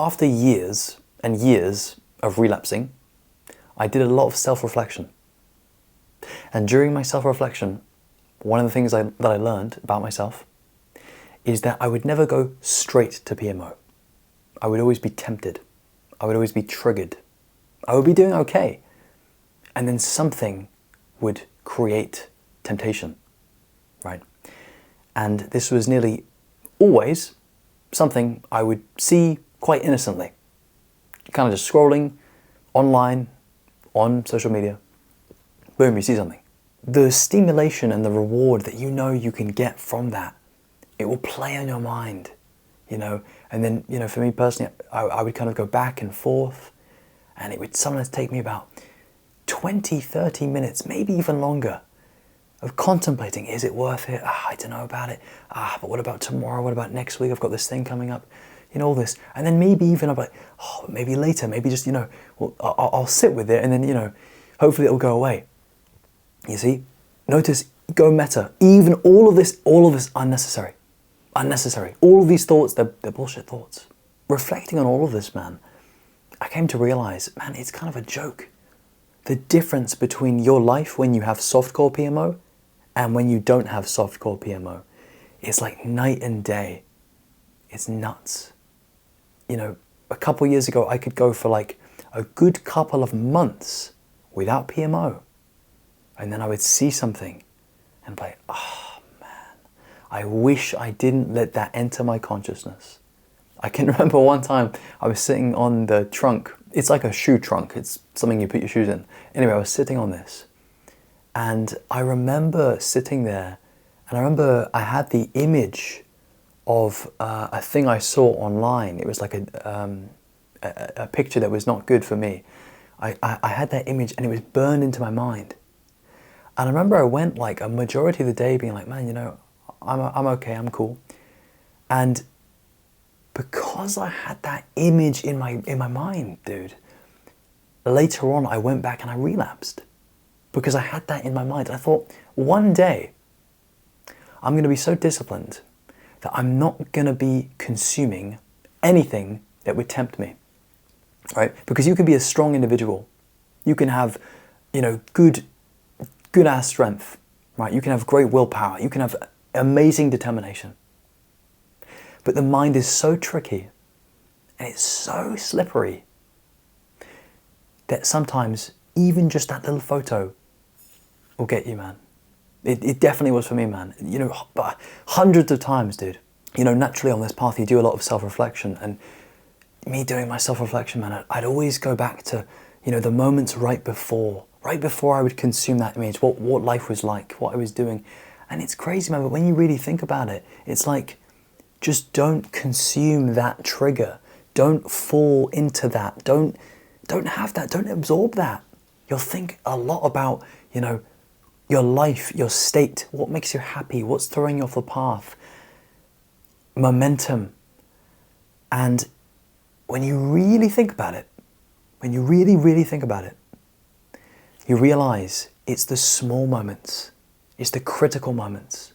after years and years of relapsing, I did a lot of self-reflection. And during my self-reflection, one of the things that I learned about myself is that I would never go straight to PMO. I would always be tempted. I would always be triggered. I would be doing okay. And then something would create temptation, right? And this was nearly always something I would see quite innocently. Kind of just scrolling online, on social media. Boom, you see something. The stimulation and the reward that you know you can get from that, it will play on your mind, you know. And then, you know, for me personally, I would kind of go back and forth, and it would sometimes take me about 20, 30 minutes, maybe even longer, of contemplating, is it worth it? I don't know about it. But what about tomorrow? What about next week? I've got this thing coming up, you know, all this. And then maybe even I'm like, maybe later, maybe just, you know, well, I'll sit with it, and then, you know, hopefully it'll go away. You see, notice, go meta. Even all of this unnecessary. All of these thoughts, they're bullshit thoughts. Reflecting on all of this, man, I came to realize, man, it's kind of a joke. The difference between your life when you have softcore PMO and when you don't have softcore PMO is like night and day. It's nuts. You know, a couple years ago, I could go for like a good couple of months without PMO. And then I would see something and be like, oh man, I wish I didn't let that enter my consciousness. I can remember one time I was sitting on the trunk. It's like a shoe trunk. It's something you put your shoes in. Anyway, I was sitting on this, and I remember sitting there, and I remember I had the image of a thing I saw online. It was like a picture that was not good for me. I had that image, and it was burned into my mind. And I remember I went like a majority of the day being like, man, you know, I'm okay, I'm cool. And because I had that image in my mind, dude, later on I went back and I relapsed because I had that in my mind. I thought, one day I'm going to be so disciplined that I'm not going to be consuming anything that would tempt me, right? Because you can be a strong individual. You can have, you know, good ass strength, right? You can have great willpower. You can have amazing determination. But the mind is so tricky and it's so slippery that sometimes even just that little photo will get you, man. It definitely was for me, man. You know, but hundreds of times, dude. You know, naturally on this path, you do a lot of self-reflection, and me doing my self-reflection, man, I'd always go back to, you know, the moments right before I would consume that image, what life was like, what I was doing. And it's crazy, man, but when you really think about it, it's like, just don't consume that trigger. Don't fall into that. Don't have that. Don't absorb that. You'll think a lot about, you know, your life, your state, what makes you happy, what's throwing you off the path, momentum. And when you really think about it, when you really, really think about it, you realize it's the small moments. It's the critical moments.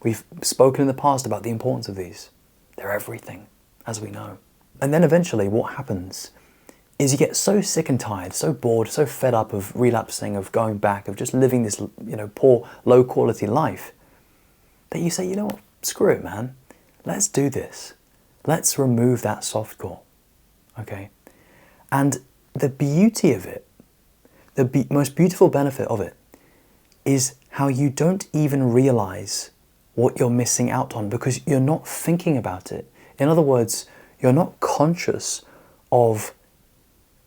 We've spoken in the past about the importance of these. They're everything, as we know. And then eventually what happens is you get so sick and tired, so bored, so fed up of relapsing, of going back, of just living this, you know, poor, low quality life, that you say, you know what, screw it, man. Let's do this. Let's remove that softcore, okay? And the beauty of it, the most beautiful benefit of it, is how you don't even realize what you're missing out on because you're not thinking about it. In other words, you're not conscious of,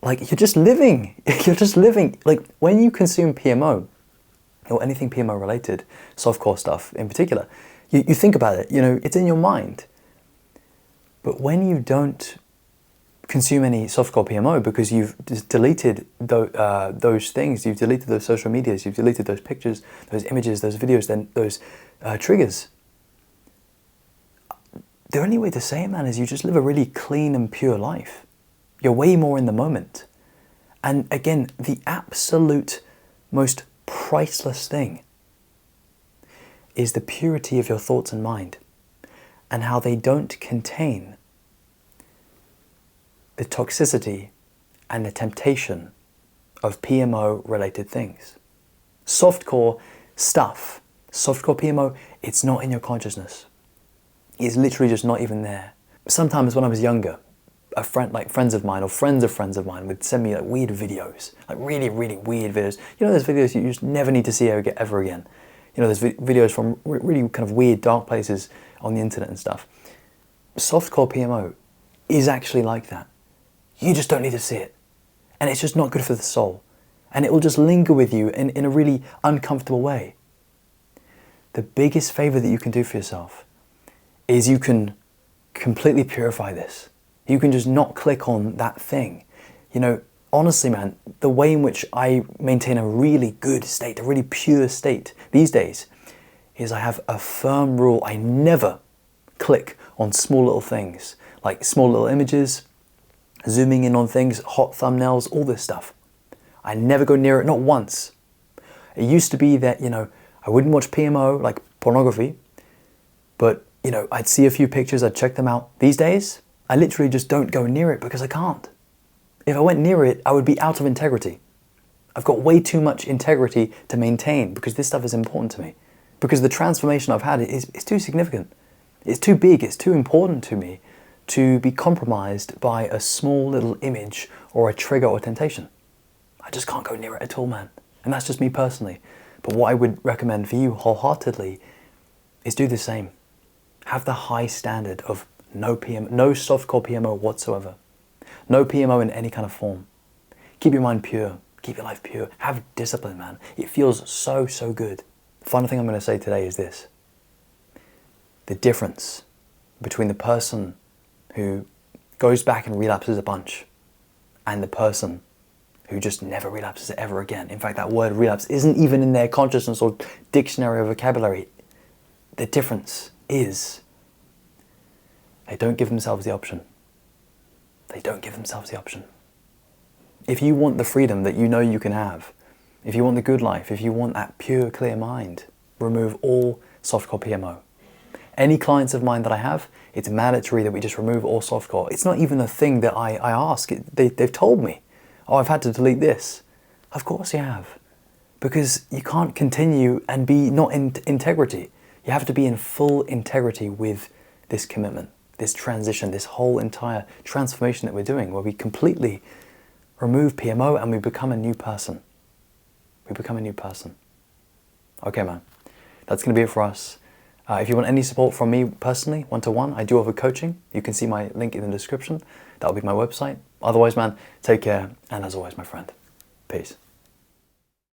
like, you're just living. You're just living. Like, when you consume PMO, or anything PMO related, softcore stuff in particular, you think about it, you know, it's in your mind. But when you don't consume any softcore PMO because you've deleted those things, you've deleted those social medias, you've deleted those pictures, those images, those videos, then those triggers, the only way to say it, man, is you just live a really clean and pure life. You're way more in the moment. And again, the absolute most priceless thing is the purity of your thoughts and mind, and how they don't contain the toxicity and the temptation of PMO related things. Softcore stuff, softcore PMO, it's not in your consciousness. It's literally just not even there. Sometimes when I was younger, friends of mine or friends of mine would send me like weird videos, like really, really weird videos. You know, those videos you just never need to see ever again. You know, there's videos from really kind of weird, dark places on the internet and stuff. Softcore PMO is actually like that. You just don't need to see it. And it's just not good for the soul. And it will just linger with you in a really uncomfortable way. The biggest favor that you can do for yourself is you can completely purify this. You can just not click on that thing. You know, honestly, man, the way in which I maintain a really good state, a really pure state these days, is I have a firm rule. I never click on small little things, like small little images, zooming in on things, hot thumbnails, all this stuff. I never go near it, not once. It used to be that, you know, I wouldn't watch PMO, like pornography, but, you know, I'd see a few pictures, I'd check them out. These days, I literally just don't go near it because I can't. If I went near it, I would be out of integrity. I've got way too much integrity to maintain because this stuff is important to me. Because the transformation I've had is too significant. It's too big, it's too important to me to be compromised by a small little image or a trigger or temptation. I just can't go near it at all, man. And that's just me personally. But what I would recommend for you wholeheartedly is do the same. Have the high standard of no softcore PMO whatsoever. No PMO in any kind of form. Keep your mind pure. Keep your life pure. Have discipline, man. It feels so, so good. The final thing I'm going to say today is this. The difference between the person who goes back and relapses a bunch and the person who just never relapses ever again. In fact, that word relapse isn't even in their consciousness or dictionary or vocabulary. The difference is they don't give themselves the option. They don't give themselves the option. If you want the freedom that you know you can have, if you want the good life, if you want that pure, clear mind, remove all softcore PMO. Any clients of mine that I have, it's mandatory that we just remove all softcore. It's not even a thing that I ask. They've told me, oh, I've had to delete this. Of course you have. Because you can't continue and be not in integrity. You have to be in full integrity with this commitment, this transition, this whole entire transformation that we're doing, where we completely remove PMO and we become a new person. We become a new person. Okay, man. That's going to be it for us. If you want any support from me personally, one-to-one, I do offer coaching. You can see my link in the description. That'll be my website. Otherwise, man, take care. And as always, my friend, peace.